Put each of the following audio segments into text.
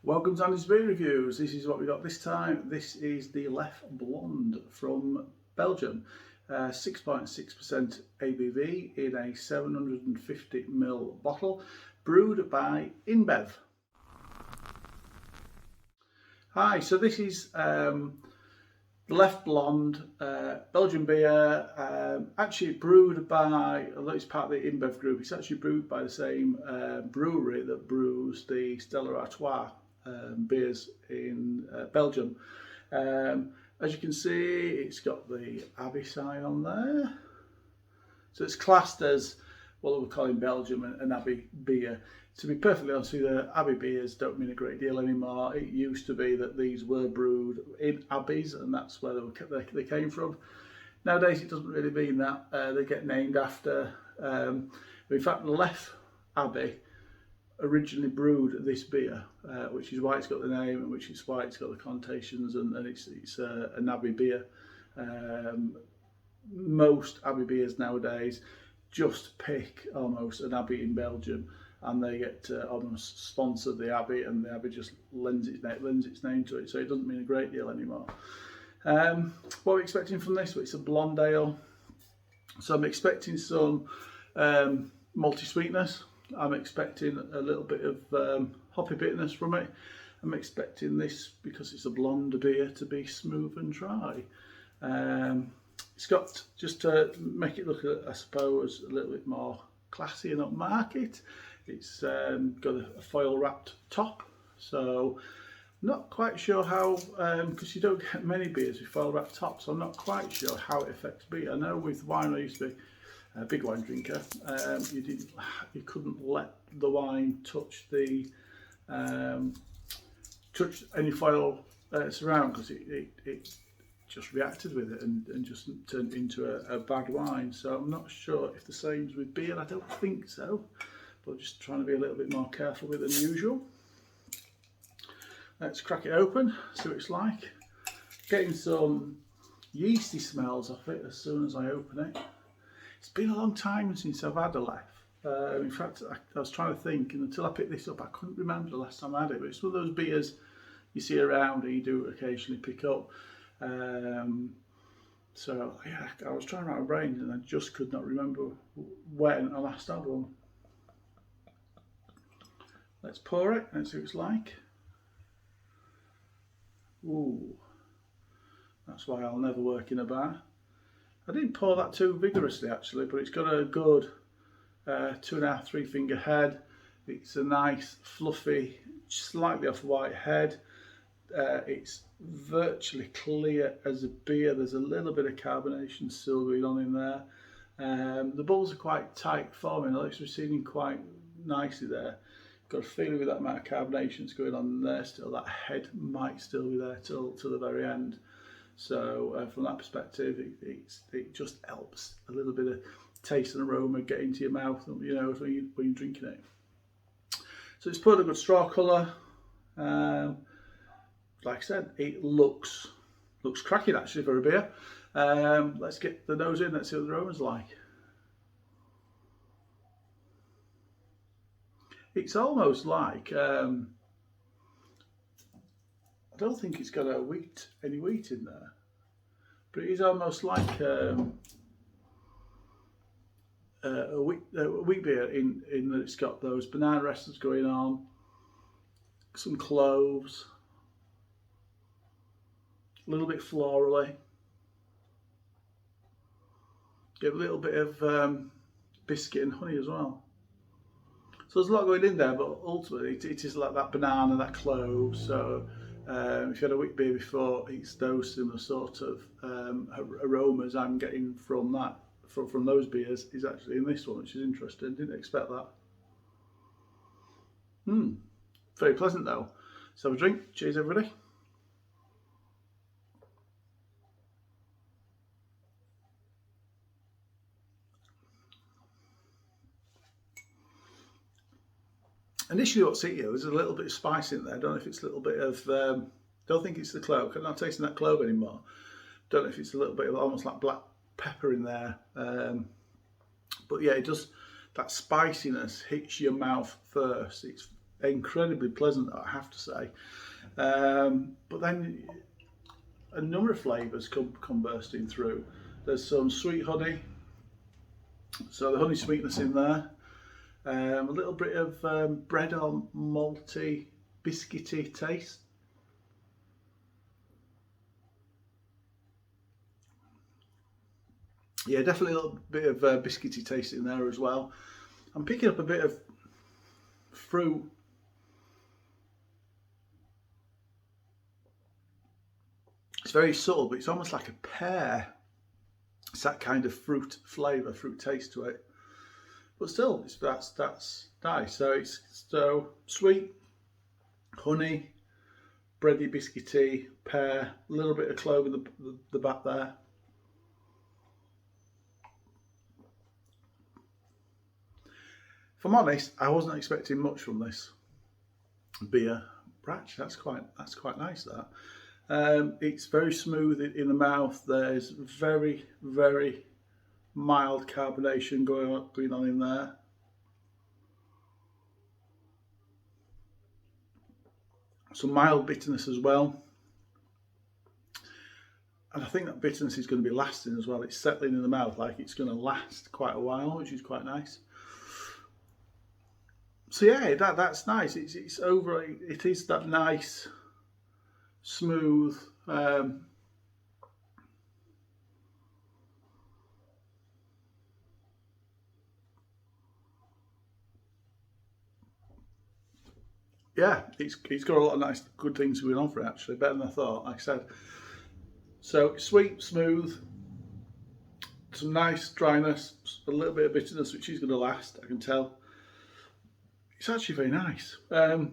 Welcome to Andy's Beer Reviews. This is what we got this time. This is the Leffe Blonde from Belgium. 6.6% ABV in a 750ml bottle, brewed by InBev. Hi, so this is the Leffe Blonde Belgian beer, actually brewed by, although it's part of the InBev group, it's actually brewed by the same brewery that brews the Stella Artois beers in Belgium. As you can see, it's got the Abbey sign on there. So it's classed as what we call in Belgium an Abbey beer. To be perfectly honest with you, Abbey beers don't mean a great deal anymore. It used to be that these were brewed in abbeys, and that's where they came from. Nowadays, it doesn't really mean that. They get named after. In fact, Leffe Abbey originally brewed this beer, which is why it's got the name, and which is why it's got the connotations, and it's an Abbey beer. Most Abbey beers nowadays just pick almost an Abbey in Belgium, and they get almost sponsored the Abbey, and the Abbey just lends its name to it, so it doesn't mean a great deal anymore. What are we expecting from this? Well, it's a blonde ale, so I'm expecting some malty sweetness. I'm expecting a little bit of hoppy bitterness from it. I'm expecting this, because it's a blonde beer, to be smooth and dry. It's got, just to make it look, I suppose, a little bit more classy and upmarket, it's got a foil wrapped top. So I'm not quite sure how, because you don't get many beers with foil wrapped tops, so I'm not quite sure how it affects beer. I know with wine, I used to be a big wine drinker, you couldn't let the wine touch any foil surround, because it just reacted with it and just turned into a bad wine. So I'm not sure if the same's with beer. I don't think so, but I'm just trying to be a little bit more careful with it than usual. Let's crack it open, see what it's like. Getting some yeasty smells off it as soon as I open it. It's been a long time since I've had a Leffe. In fact, I was trying to think, and until I picked this up, I couldn't remember the last time I had it. But it's one of those beers you see around and you do occasionally pick up. So yeah, I was trying to rack my brain, and I just could not remember when I last had one. Let's pour it and see what it's like. Ooh, that's why I'll never work in a bar. I didn't pour that too vigorously actually, but it's got a good 2.5, 3 finger head. It's a nice fluffy, slightly off-white head. It's virtually clear as a beer. There's a little bit of carbonation still going on in there. The bubbles are quite tight forming, although it's receding quite nicely there. Got a feeling with that amount of carbonation that's going on there still, that head might still be there till the very end. So from that perspective, it just helps a little bit of taste and aroma get into your mouth, you know, when you're drinking it. So it's put a good straw colour. Like I said, it looks cracking actually for a beer. Let's get the nose in. Let's see what the aroma's like. It's almost like I don't think it's got any wheat in there, but it is almost like a wheat beer in that it's got those banana essence going on, some cloves, a little bit florally, get a little bit of biscuit and honey as well. So there's a lot going in there, but ultimately it is like that banana, that clove. So if you had a wheat beer before, it's those similar sort of aromas I'm getting from that, from those beers, is actually in this one, which is interesting. Didn't expect that. Very pleasant though. Let's have a drink. Cheers, everybody. Initially what's hit you, there's a little bit of spice in there. I don't know if it's a little bit of, don't think it's the clove. I'm not tasting that clove anymore. Don't know if it's a little bit of almost like black pepper in there. But yeah, it does, that spiciness hits your mouth first. It's incredibly pleasant, I have to say. But then a number of flavours come bursting through. There's some sweet honey, so the honey sweetness in there. A little bit of bread or malty, biscuity taste. Yeah, definitely a little bit of biscuity taste in there as well. I'm picking up a bit of fruit. It's very subtle, but it's almost like a pear. It's that kind of fruit flavour, fruit taste to it. But still, that's nice. So it's sweet, honey, bready, biscuity, pear, a little bit of clove in the back there. If I'm honest, I wasn't expecting much from this beer. Actually, that's quite nice. That it's very smooth in the mouth. There's very, very mild carbonation going on in there. Some mild bitterness as well. And I think that bitterness is going to be lasting as well. It's settling in the mouth like it's going to last quite a while, which is quite nice. So yeah, that's nice. It's over. It is that nice, smooth. Yeah, it's got a lot of nice, good things going on for it. Actually, better than I thought. Like I said, so sweet, smooth, some nice dryness, a little bit of bitterness, which is going to last. I can tell. It's actually very nice. If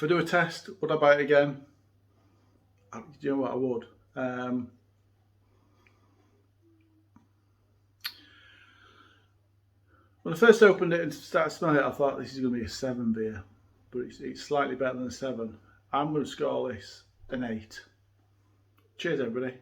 I do a test, would I buy it again? You know what, I would. When I first opened it and started smelling it, I thought this is going to be a 7 beer, but it's slightly better than a 7. I'm going to score this an 8. Cheers, everybody.